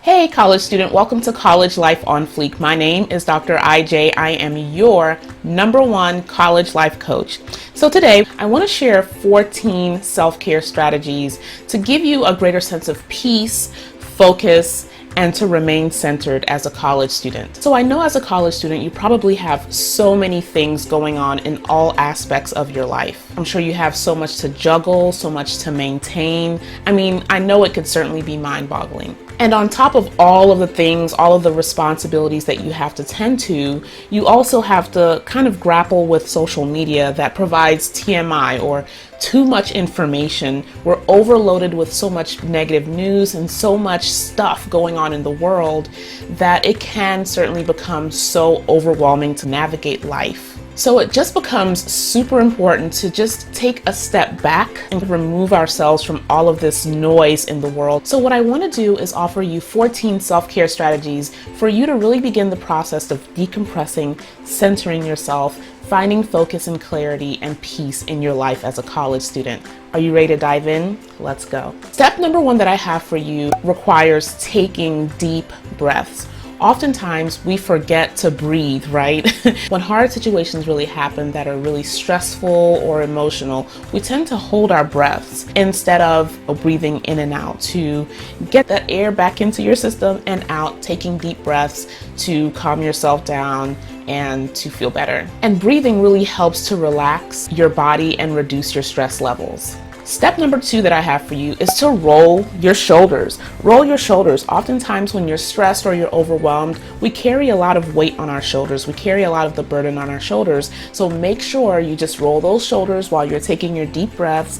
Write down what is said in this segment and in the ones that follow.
Hey college student, welcome to College Life on Fleek. My name is Dr. IJ. I am your #1 college life coach. So today I want to share 14 self-care strategies to give you a greater sense of peace, focus, and to remain centered as a college student. So I know as a college student, you probably have so many things going on in all aspects of your life. I'm sure you have so much to juggle, so much to maintain. I know it could certainly be mind-boggling. And on top of all of the things, all of the responsibilities that you have to tend to, you also have to kind of grapple with social media that provides TMI or too much information. We're overloaded with so much negative news and so much stuff going on in the world that it can certainly become so overwhelming to navigate life. So it just becomes super important to just take a step back and remove ourselves from all of this noise in the world. So what I want to do is offer you 14 self-care strategies for you to really begin the process of decompressing, centering yourself, finding focus and clarity and peace in your life as a college student. Are you ready to dive in? Let's go. Step number 1 that I have for you requires taking deep breaths. Oftentimes we forget to breathe, right? When hard situations really happen that are really stressful or emotional, we tend to hold our breaths instead of breathing in and out to get that air back into your system and out, taking deep breaths to calm yourself down and to feel better. And breathing really helps to relax your body and reduce your stress levels. Step number 2 that I have for you is to roll your shoulders. Roll your shoulders. Oftentimes when you're stressed or you're overwhelmed, we carry a lot of weight on our shoulders. We carry a lot of the burden on our shoulders. So make sure you just roll those shoulders while you're taking your deep breaths,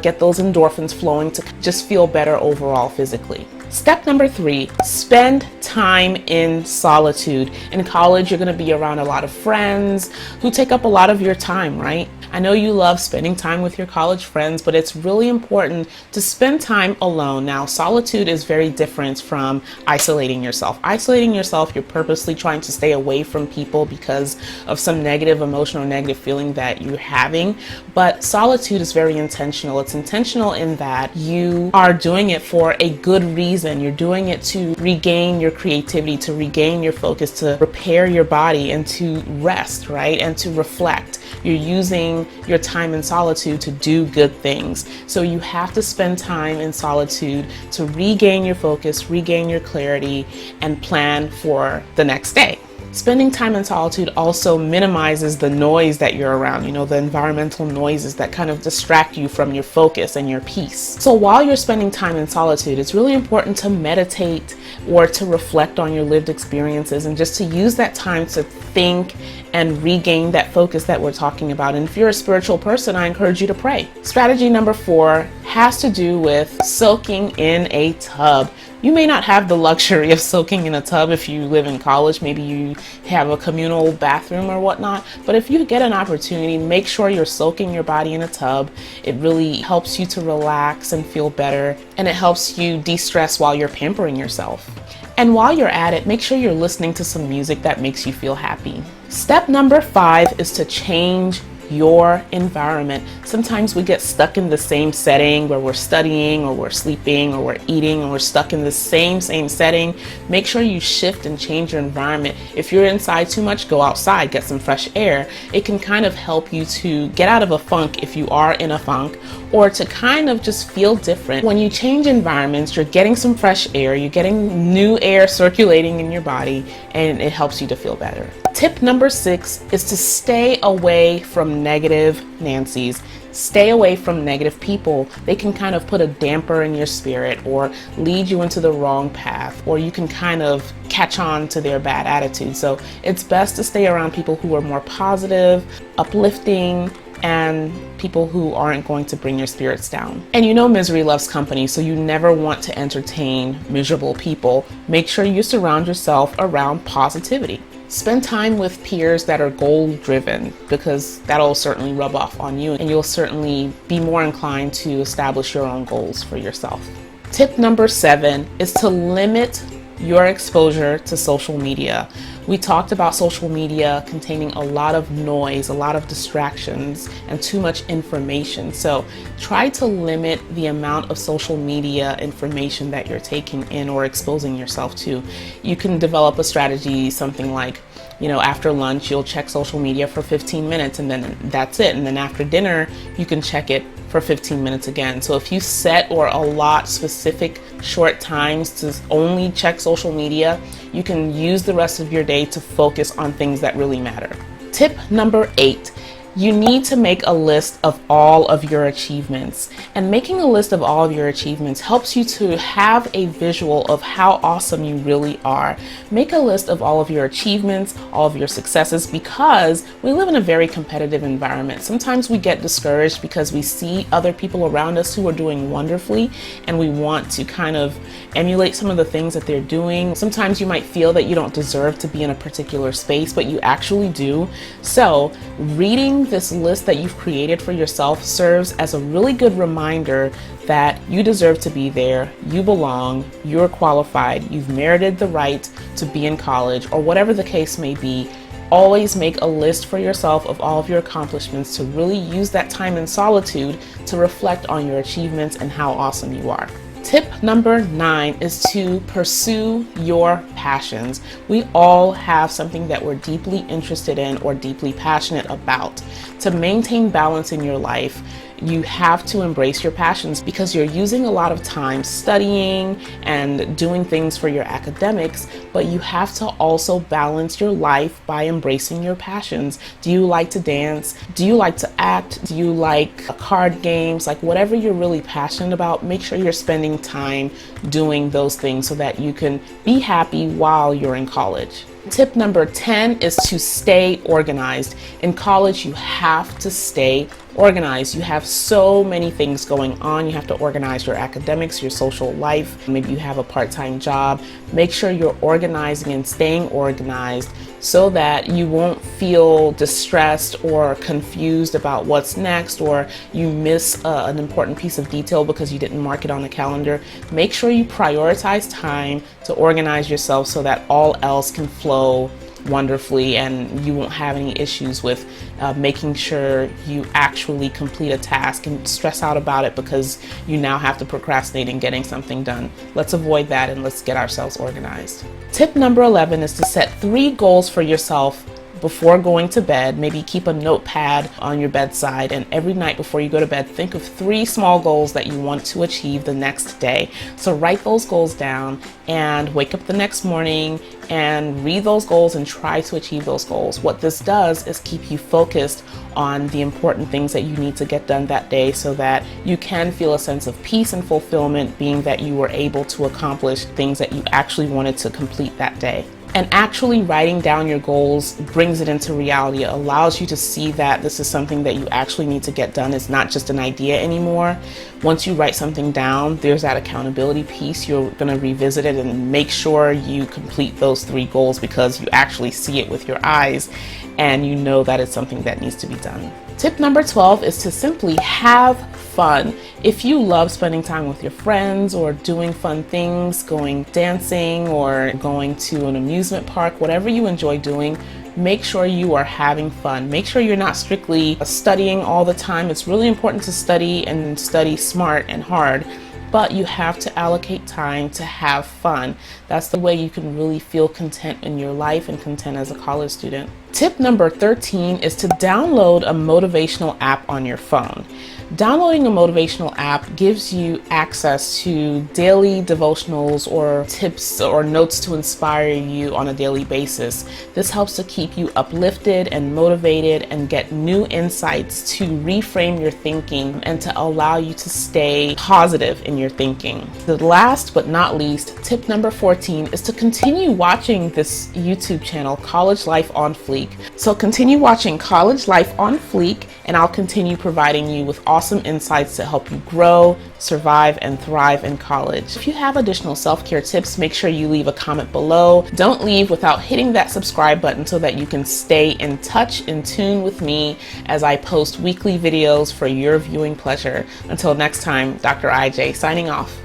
get those endorphins flowing to just feel better overall physically. Step number 3, spend time in solitude. In college, you're going to be around a lot of friends who take up a lot of your time, right? I know you love spending time with your college friends, but it's really important to spend time alone. Now, solitude is very different from isolating yourself. Isolating yourself, you're purposely trying to stay away from people because of some negative emotion or negative feeling that you're having. But solitude is very intentional. It's intentional in that you are doing it for a good reason. You're doing it to regain your creativity, to regain your focus, to repair your body and to rest, right? And to reflect. You're using your time in solitude to do good things. So you have to spend time in solitude to regain your focus, regain your clarity, and plan for the next day. Spending time in solitude also minimizes the noise that you're around, the environmental noises that kind of distract you from your focus and your peace. So while you're spending time in solitude, it's really important to meditate or to reflect on your lived experiences and just to use that time to think and regain that focus that we're talking about. And if you're a spiritual person, I encourage you to pray. Strategy number 4 has to do with soaking in a tub. You may not have the luxury of soaking in a tub if you live in college. Maybe you have a communal bathroom or whatnot. But if you get an opportunity, make sure you're soaking your body in a tub. It really helps you to relax and feel better. And it helps you de-stress while you're pampering yourself. And while you're at it, make sure you're listening to some music that makes you feel happy. Step number 5 is to change your environment. Sometimes we get stuck in the same setting where we're studying or we're sleeping or we're eating and we're stuck in the same setting. Make sure you shift and change your environment. If you're inside too much, go outside, get some fresh air. It can kind of help you to get out of a funk if you are in a funk, or to kind of just feel different. When you change environments, you're getting some fresh air, you're getting new air circulating in your body, and it helps you to feel better. Tip number 6 is to stay away from negative Nancy's. Stay away from negative people. They can kind of put a damper in your spirit or lead you into the wrong path, or you can kind of catch on to their bad attitude. So it's best to stay around people who are more positive, uplifting, and people who aren't going to bring your spirits down. And misery loves company, so you never want to entertain miserable people. Make sure you surround yourself around positivity. Spend time with peers that are goal-driven, because that'll certainly rub off on you and you'll certainly be more inclined to establish your own goals for yourself. Tip number 7 is to limit your exposure to social media. We talked about social media containing a lot of noise, a lot of distractions, and too much information. So try to limit the amount of social media information that you're taking in or exposing yourself to. You can develop a strategy, something like, after lunch, you'll check social media for 15 minutes and then that's it. And then after dinner, you can check it for 15 minutes again. So if you set or allot specific short times to only check social media, you can use the rest of your day to focus on things that really matter. Tip number 8. You need to make a list of all of your achievements. And making a list of all of your achievements helps you to have a visual of how awesome you really are. Make a list of all of your achievements, all of your successes, because we live in a very competitive environment. Sometimes we get discouraged because we see other people around us who are doing wonderfully and we want to kind of emulate some of the things that they're doing. Sometimes you might feel that you don't deserve to be in a particular space, but you actually do. So reading this list that you've created for yourself serves as a really good reminder that you deserve to be there, you belong, you're qualified, you've merited the right to be in college, or whatever the case may be. Always make a list for yourself of all of your accomplishments to really use that time in solitude to reflect on your achievements and how awesome you are. Tip number 9 is to pursue your passions. We all have something that we're deeply interested in or deeply passionate about. To maintain balance in your life, you have to embrace your passions because you're using a lot of time studying and doing things for your academics, but you have to also balance your life by embracing your passions. Do you like to dance? Do you like to act? Do you like card games? Like whatever you're really passionate about, make sure you're spending time doing those things so that you can be happy while you're in college. Tip number 10 is to stay organized. In college, you have to stay organized. You have so many things going on. You have to organize your academics, your social life. Maybe you have a part-time job. Make sure you're organizing and staying organized so that you won't feel distressed or confused about what's next, or you miss an important piece of detail because you didn't mark it on the calendar. Make sure you prioritize time to organize yourself so that all else can flow wonderfully and you won't have any issues with making sure you actually complete a task and stress out about it because you now have to procrastinate in getting something done. Let's avoid that and let's get ourselves organized. Tip number 11 is to set 3 goals for yourself before going to bed. Maybe keep a notepad on your bedside, and every night before you go to bed, think of 3 small goals that you want to achieve the next day. So write those goals down and wake up the next morning and read those goals and try to achieve those goals. What this does is keep you focused on the important things that you need to get done that day so that you can feel a sense of peace and fulfillment, being that you were able to accomplish things that you actually wanted to complete that day. And actually writing down your goals brings it into reality. It allows you to see that this is something that you actually need to get done. It's not just an idea anymore. Once you write something down, there's that accountability piece. You're going to revisit it and make sure you complete those 3 goals because you actually see it with your eyes and you know that it's something that needs to be done. Tip number 12 is to simply have fun. If you love spending time with your friends or doing fun things, going dancing or going to an amusement park, whatever you enjoy doing, make sure you are having fun. Make sure you're not strictly studying all the time. It's really important to study and study smart and hard, but you have to allocate time to have fun. That's the way you can really feel content in your life and content as a college student. Tip number 13 is to download a motivational app on your phone. Downloading a motivational app gives you access to daily devotionals or tips or notes to inspire you on a daily basis. This helps to keep you uplifted and motivated and get new insights to reframe your thinking and to allow you to stay positive in your thinking. The last but not least, tip number 14 is to continue watching this YouTube channel, College Life on Fleek. So continue watching College Life on Fleek, and I'll continue providing you with awesome insights to help you grow, survive, and thrive in college. If you have additional self-care tips, make sure you leave a comment below. Don't leave without hitting that subscribe button so that you can stay in touch, in tune with me as I post weekly videos for your viewing pleasure. Until next time, Dr. IJ signing off.